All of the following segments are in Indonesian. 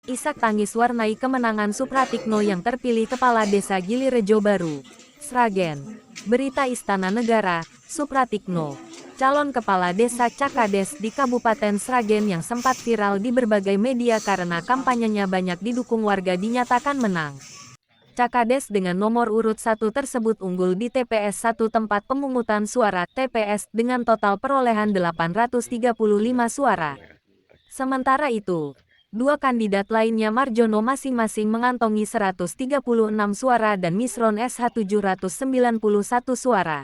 Isak tangis warnai kemenangan Supratikno yang terpilih Kepala Desa Gilirejo Baru, Sragen. Berita Istana Negara, Supratikno, calon Kepala Desa Cakades di Kabupaten Sragen yang sempat viral di berbagai media karena kampanyenya banyak didukung warga dinyatakan menang. Cakades dengan nomor urut 1 tersebut unggul di TPS 1 tempat pemungutan suara TPS dengan total perolehan 835 suara. Sementara itu, dua kandidat lainnya Marjono masing-masing mengantongi 136 suara dan Misron SH 791 suara.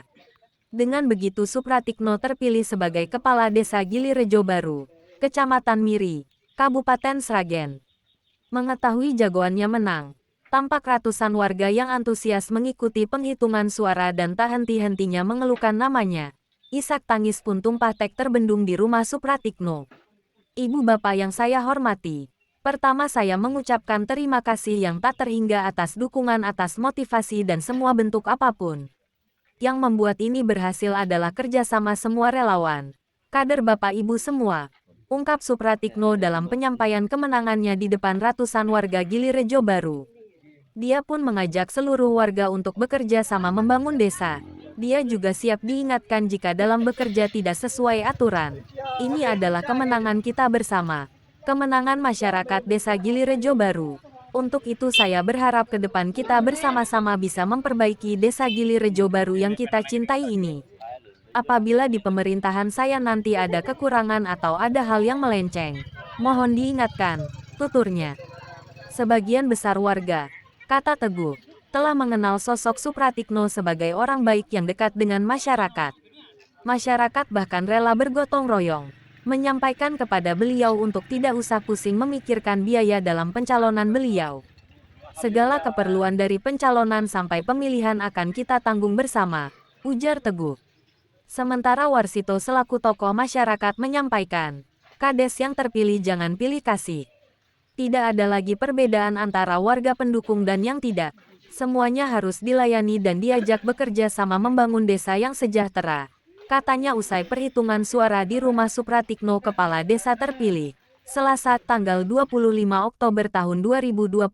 Dengan begitu Supratikno terpilih sebagai Kepala Desa Gilirejo Baru, Kecamatan Miri, Kabupaten Sragen. Mengetahui jagoannya menang, tampak ratusan warga yang antusias mengikuti penghitungan suara dan tak henti-hentinya mengeluhkan namanya. Isak tangis pun tumpah tek terbendung di rumah Supratikno. Ibu bapak yang saya hormati, pertama saya mengucapkan terima kasih yang tak terhingga atas dukungan, atas motivasi dan semua bentuk apapun. Yang membuat ini berhasil adalah kerjasama semua relawan, kader bapak ibu semua, ungkap Supratikno dalam penyampaian kemenangannya di depan ratusan warga Gilirejo Baru. Dia pun mengajak seluruh warga untuk bekerja sama membangun desa. Dia juga siap diingatkan jika dalam bekerja tidak sesuai aturan. Ini adalah kemenangan kita bersama. Kemenangan masyarakat Desa Gilirejo Baru. Untuk itu saya berharap ke depan kita bersama-sama bisa memperbaiki Desa Gilirejo Baru yang kita cintai ini. Apabila di pemerintahan saya nanti ada kekurangan atau ada hal yang melenceng, mohon diingatkan, tuturnya. Sebagian besar warga, kata Teguh, telah mengenal sosok Supratikno sebagai orang baik yang dekat dengan masyarakat. Masyarakat bahkan rela bergotong royong, menyampaikan kepada beliau untuk tidak usah pusing memikirkan biaya dalam pencalonan beliau. Segala keperluan dari pencalonan sampai pemilihan akan kita tanggung bersama, ujar Teguh. Sementara Warsito selaku tokoh masyarakat menyampaikan, Kades yang terpilih jangan pilih kasih. Tidak ada lagi perbedaan antara warga pendukung dan yang tidak. Semuanya harus dilayani dan diajak bekerja sama membangun desa yang sejahtera. Katanya usai perhitungan suara di rumah Supratikno Kepala Desa terpilih, Selasa tanggal 25 Oktober tahun 2022.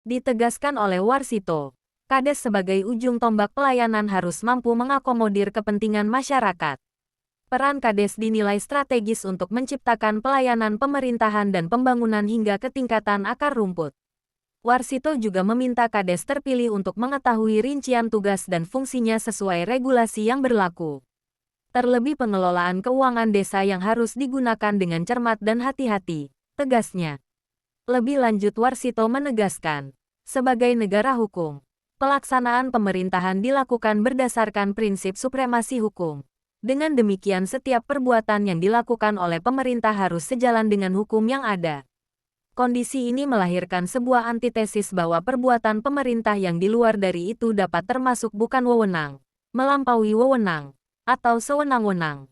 Ditegaskan oleh Warsito, Kades sebagai ujung tombak pelayanan harus mampu mengakomodir kepentingan masyarakat. Peran Kades dinilai strategis untuk menciptakan pelayanan pemerintahan dan pembangunan hingga ke tingkatan akar rumput. Warsito juga meminta Kades terpilih untuk mengetahui rincian tugas dan fungsinya sesuai regulasi yang berlaku. Terlebih pengelolaan keuangan desa yang harus digunakan dengan cermat dan hati-hati, tegasnya. Lebih lanjut Warsito menegaskan, sebagai negara hukum, pelaksanaan pemerintahan dilakukan berdasarkan prinsip supremasi hukum. Dengan demikian setiap perbuatan yang dilakukan oleh pemerintah harus sejalan dengan hukum yang ada. Kondisi ini melahirkan sebuah antitesis bahwa perbuatan pemerintah yang di luar dari itu dapat termasuk bukan wewenang, melampaui wewenang, atau sewenang-wenang.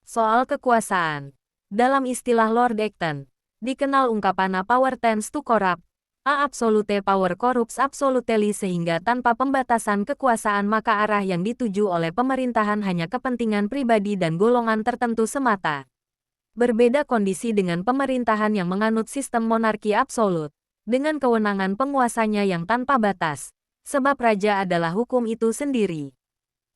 Soal kekuasaan. Dalam istilah Lord Acton, dikenal ungkapan a power tends to corrupt, a absolute power corrupts absolutely, sehingga tanpa pembatasan kekuasaan maka arah yang dituju oleh pemerintahan hanya kepentingan pribadi dan golongan tertentu semata. Berbeda kondisi dengan pemerintahan yang menganut sistem monarki absolut, dengan kewenangan penguasanya yang tanpa batas, sebab raja adalah hukum itu sendiri.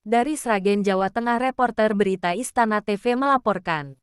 Dari Sragen, Jawa Tengah, reporter berita Istana TV melaporkan.